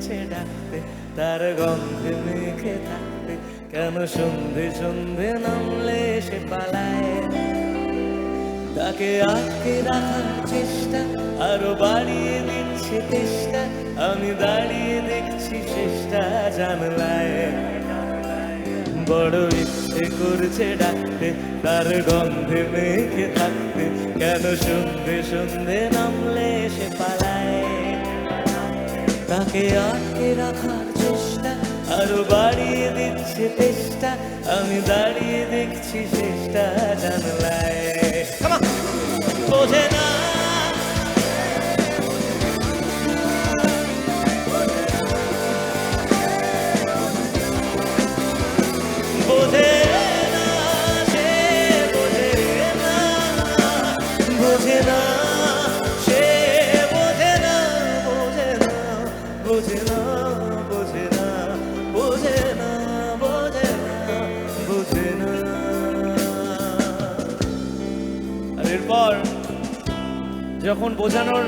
করছে ডাকতে, তার গন্ধে মেখে থাকতে কেন সন্ধে সন্ধে নামলে সে পালায়। তাকে আটকে রাখার চেষ্টা আরো বাড়িয়ে দিচ্ছে চেষ্টা, আমি দাঁড়িয়ে দেখছি শেষটা জানলায়। বড় ইচ্ছে করছে ডাকতে, তার গন্ধে মেখে থাকতে কেন সন্ধে সন্ধে নামলে সে পালায়। তাকে আটকে রাখার চেষ্টা আরো বাড়িয়ে দিচ্ছে চেষ্টা, আমি দাঁড়িয়ে দেখছি শেষটা জানলায়। বোঝে না বোঝে না সে, বোঝে না, বোঝে না সে, বোঝে না, বোঝে না, বোঝে না, বোঝে না, বোঝে না, বোঝে না, বোঝে না। আর এরপর যখন বোঝানোর